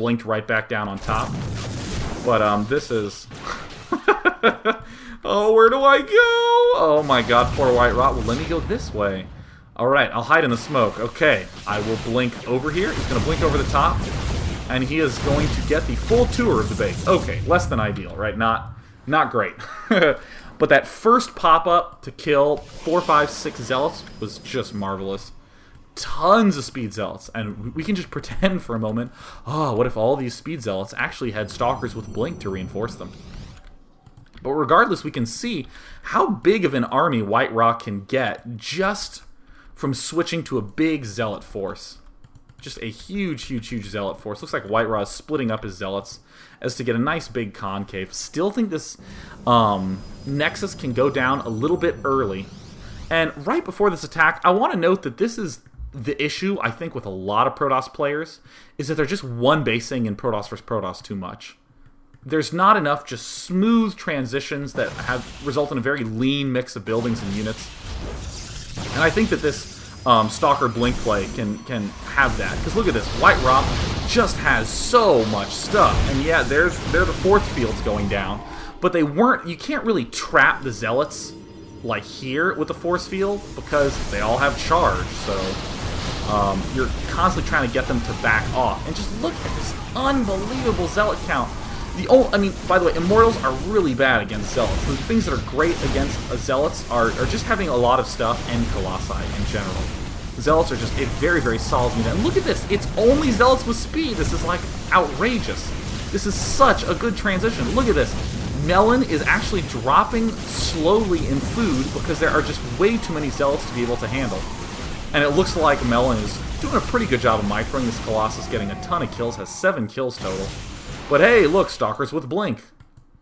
blinked right back down on top. But this is... Oh, where do I go? Oh my god, poor White Rot. Well, let me go this way. Alright, I'll hide in the smoke. Okay, I will blink over here. He's going to blink over the top. And he is going to get the full tour of the base. Okay, less than ideal, right? Not great. But that first pop-up to kill 4, 5, 6 Zealots was just marvelous. Tons of Speed Zealots. And we can just pretend for a moment, oh, what if all these Speed Zealots actually had Stalkers with Blink to reinforce them? But regardless, we can see how big of an army White Rock can get just from switching to a big Zealot force. Just a huge, huge, huge Zealot force. Looks like White Raw is splitting up his Zealots as to get a nice big concave. Still think this Nexus can go down a little bit early. And right before this attack, I want to note that this is the issue, I think, with a lot of Protoss players, is that they're just one-basing in Protoss vs. Protoss too much. There's not enough just smooth transitions that have result in a very lean mix of buildings and units. And I think that this Stalker Blink play can have that. Because look at this, White Rock just has so much stuff. And yeah, they're the force fields going down. But they weren't, you can't really trap the Zealots like here with the force field because they all have charge. So you're constantly trying to get them to back off. And just look at this unbelievable Zealot count. I mean, by the way, Immortals are really bad against Zealots. The things that are great against Zealots are just having a lot of stuff and Colossi in general. Zealots are just a very, very solid unit. And look at this. It's only Zealots with speed. This is, like, outrageous. This is such a good transition. Look at this. Melon is actually dropping slowly in food because there are just way too many Zealots to be able to handle. And it looks like Melon is doing a pretty good job of microing. This Colossus getting a ton of kills, has 7 kills total. But hey, look, Stalkers with Blink.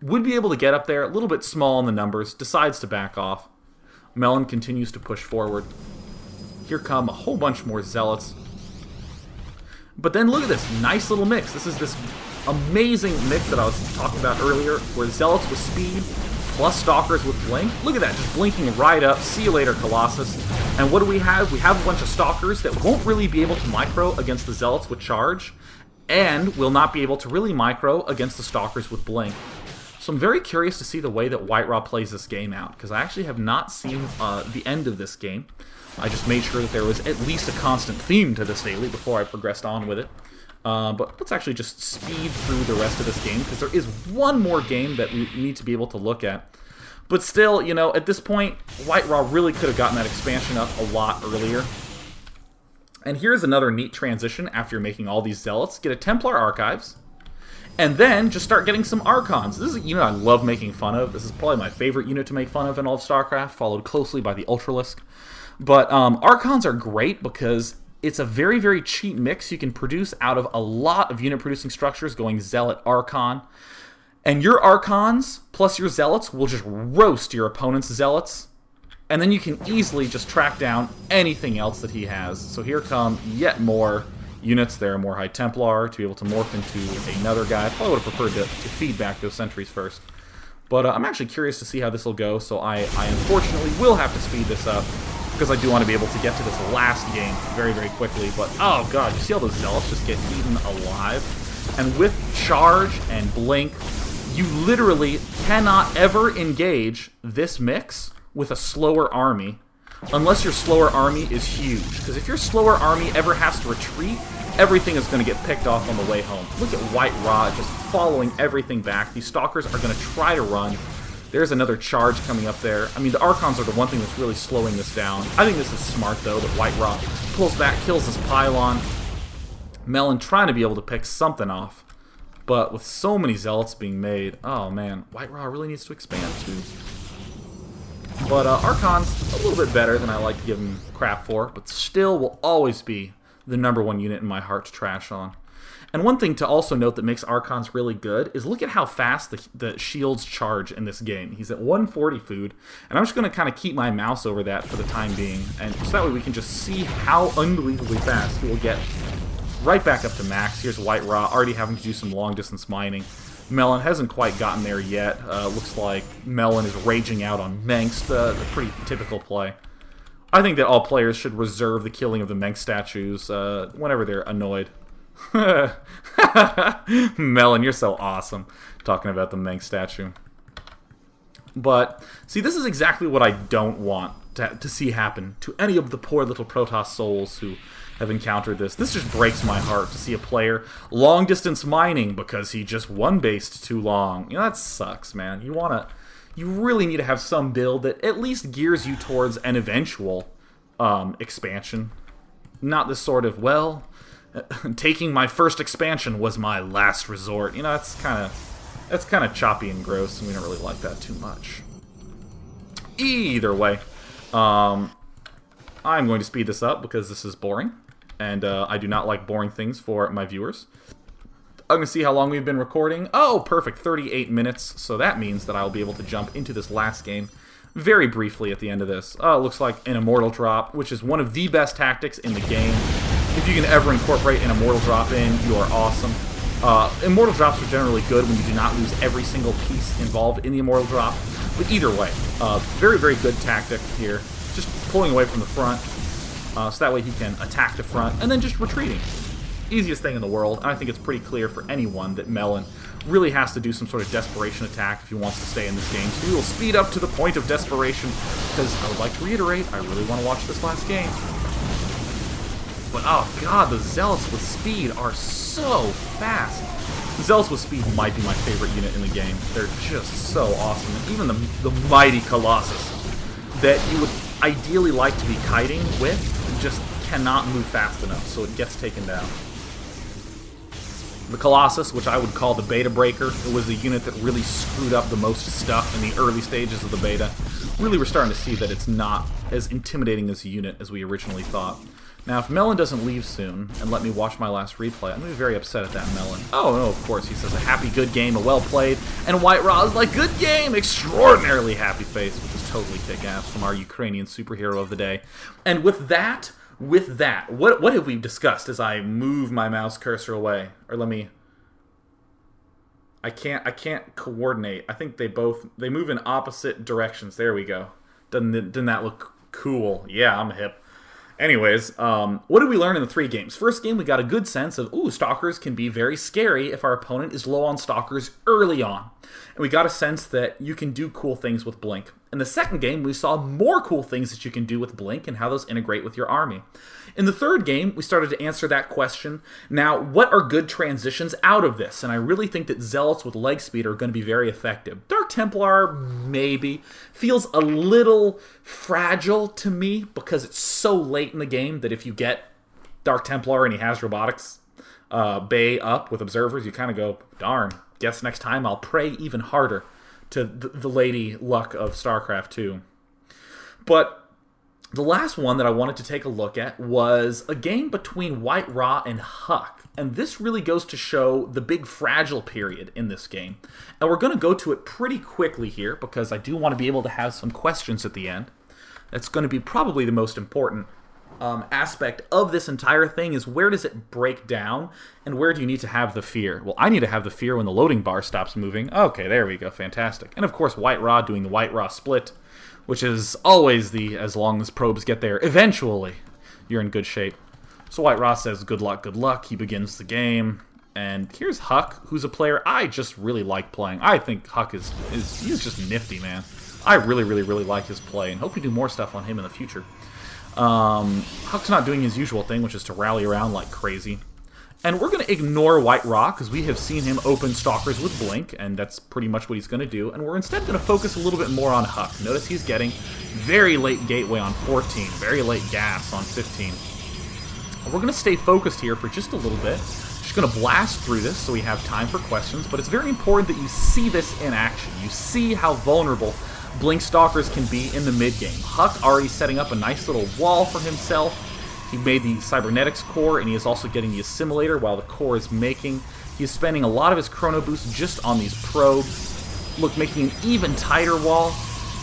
Would be able to get up there, a little bit small in the numbers, decides to back off. Melon continues to push forward. Here come a whole bunch more Zealots. But then look at this, nice little mix. This is this amazing mix that I was talking about earlier, where Zealots with speed, plus Stalkers with Blink. Look at that, just blinking right up. See you later, Colossus. And what do we have? We have a bunch of Stalkers that won't really be able to micro against the Zealots with charge, and will not be able to really micro against the Stalkers with Blink. So I'm very curious to see the way that White Raw plays this game out, because I actually have not seen the end of this game. I just made sure that there was at least a constant theme to this daily before I progressed on with it. But let's actually just speed through the rest of this game, because there is one more game that we need to be able to look at. But still, you know, at this point, White Raw really could have gotten that expansion up a lot earlier. And here's another neat transition after you're making all these Zealots. Get a Templar Archives, and then just start getting some Archons. This is a unit I love making fun of. This is probably my favorite unit to make fun of in all of StarCraft, followed closely by the Ultralisk. But Archons are great because it's a very, very cheap mix you can produce out of a lot of unit-producing structures going Zealot Archon. And your Archons plus your Zealots will just roast your opponent's Zealots. And then you can easily just track down anything else that he has. So here come yet more units there, more High Templar, to be able to morph into another guy. I probably would have preferred to feed back those sentries first. But I'm actually curious to see how this will go, so I unfortunately will have to speed this up, because I do want to be able to get to this last game very, very quickly. But, oh god, you see all those Zealots just get eaten alive? And with Charge and Blink, you literally cannot ever engage this mix with a slower army, unless your slower army is huge. Because if your slower army ever has to retreat, everything is going to get picked off on the way home. Look at White Raw just following everything back. These Stalkers are going to try to run. There's another charge coming up there. I mean, the Archons are the one thing that's really slowing this down. I think this is smart, though, that White Raw pulls back, kills this pylon. Melon trying to be able to pick something off. But with so many Zealots being made, oh man, White Raw really needs to expand, too. But Archon's a little bit better than I like to give him crap for, but still will always be the #1 unit in my heart to trash on. And one thing to also note that makes Archons really good is look at how fast the shields charge in this game. He's at 140 food, and I'm just going to kind of keep my mouse over that for the time being, and so that way we can just see how unbelievably fast he will get right back up to max. Here's White Raw already having to do some long-distance mining. Melon hasn't quite gotten there yet. Looks like Melon is raging out on Mengsk, the pretty typical play. I think that all players should reserve the killing of the Mengsk statues whenever they're annoyed. Melon, you're so awesome talking about the Meng statue. But, see, this is exactly what I don't want to see happen to any of the poor little Protoss souls who have encountered this. This just breaks my heart to see a player long-distance mining because he just one-based too long. You know, that sucks, man. You really need to have some build that at least gears you towards an eventual expansion. Not this sort of, well, taking my first expansion was my last resort. You know, that's kind of choppy and gross, and we don't really like that too much. Either way, I'm going to speed this up because this is boring, and I do not like boring things for my viewers. I'm going to see how long we've been recording. Oh, perfect, 38 minutes, so that means that I'll be able to jump into this last game very briefly at the end of this. Oh, it looks like an Immortal Drop, which is one of the best tactics in the game. If you can ever incorporate an Immortal Drop in, you are awesome. Immortal Drops are generally good when you do not lose every single piece involved in the Immortal Drop. But either way, very, very good tactic here. Just pulling away from the front, so that way he can attack the front, and then just retreating. Easiest thing in the world, and I think it's pretty clear for anyone that Melon really has to do some sort of desperation attack if he wants to stay in this game. So we will speed up to the point of desperation, because I would like to reiterate, I really want to watch this last game. But oh god, the Zealots with speed are so fast. The Zealots with speed might be my favorite unit in the game. They're just so awesome. And even the mighty Colossus that you would ideally like to be kiting with just cannot move fast enough, so it gets taken down. The Colossus, which I would call the beta breaker, it was the unit that really screwed up the most stuff in the early stages of the beta. Really, we're starting to see that it's not as intimidating as a unit as we originally thought. Now, if Melon doesn't leave soon and let me watch my last replay, I'm going to be very upset at that Melon. Oh, no, of course, he says a happy, good game, a well played, and White Raw is like, good game, extraordinarily happy face, which is totally kick-ass from our Ukrainian superhero of the day. And with that, what have we discussed as I move my mouse cursor away? Or let me... I can't coordinate. I think they move in opposite directions. There we go. Doesn't that look cool? Yeah, I'm hip. Anyways, what did we learn in the 3 games? First game, we got a good sense of, ooh, Stalkers can be very scary if our opponent is low on Stalkers early on. And we got a sense that you can do cool things with Blink. In the second game, we saw more cool things that you can do with Blink and how those integrate with your army. In the third game, we started to answer that question. Now, what are good transitions out of this? And I really think that Zealots with leg speed are going to be very effective. Dark Templar, maybe. Feels a little fragile to me because it's so late in the game that if you get Dark Templar and he has robotics bay up with observers, you kind of go, darn, guess next time I'll pray even harder to the lady luck of Starcraft 2. But the last one that I wanted to take a look at was a game between White Ra and Huck. And this really goes to show the big fragile period in this game. And we're going to go to it pretty quickly here because I do want to be able to have some questions at the end. That's going to be probably the most important aspect of this entire thing is where does it break down and where do you need to have the fear? Well, I need to have the fear when the loading bar stops moving. Okay, there we go. Fantastic. And of course, White Ra doing the White Ra split, which is always the as long as probes get there, eventually you're in good shape. So White Ra says, good luck, good luck. He begins the game. And here's Huck, who's a player I just really like playing. I think Huck he's just nifty, man. I really, really, really like his play and hope we do more stuff on him in the future. Huck's not doing his usual thing, which is to rally around like crazy. And we're going to ignore White Ra, because we have seen him open Stalkers with Blink, and that's pretty much what he's going to do. And we're instead going to focus a little bit more on Huck. Notice he's getting very late Gateway on 14, very late Gas on 15. And we're going to stay focused here for just a little bit. Just going to blast through this so we have time for questions, but it's very important that you see this in action. You see how vulnerable Blink Stalkers can be in the mid-game. Huck already setting up a nice little wall for himself. He made the Cybernetics core, and he is also getting the Assimilator while the core is making. He's spending a lot of his Chrono Boost just on these probes. Look, making an even tighter wall.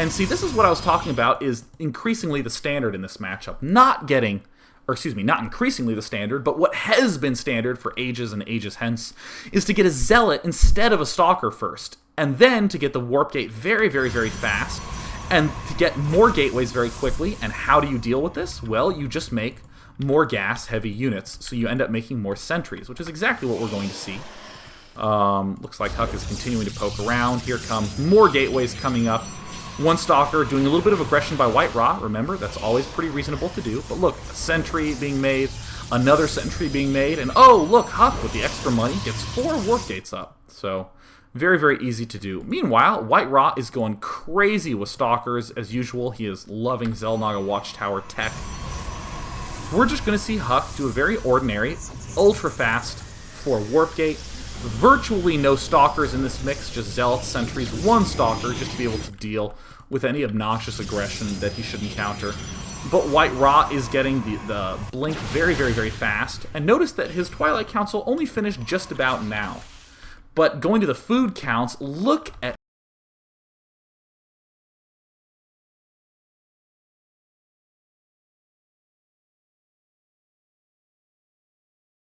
And see, this is what I was talking about, is increasingly the standard in this matchup. Not increasingly the standard, but what has been standard for ages and ages hence, is to get a Zealot instead of a Stalker first. And then to get the Warp Gate very, very, very fast, and to get more gateways very quickly. And how do you deal with this? Well, you just make more gas-heavy units, so you end up making more sentries, which is exactly what we're going to see. Looks like Huck is continuing to poke around. Here comes more gateways coming up. One Stalker doing a little bit of aggression by White Rot. Remember, that's always pretty reasonable to do. But look, a sentry being made, another sentry being made, and oh, look, Huck, with the extra money, gets 4 warp gates up. So, very, very easy to do. Meanwhile, White Rot is going crazy with Stalkers. As usual, he is loving Xel'Naga Watchtower tech. We're just going to see Huck do a very ordinary, ultra-fast 4 warp gate. Virtually no Stalkers in this mix, just Zealots, Sentries, 1 Stalker, just to be able to deal with any obnoxious aggression that he should encounter. But White Rot is getting the blink very, very, very fast. And notice that his Twilight Council only finished just about now. But going to the food counts, look at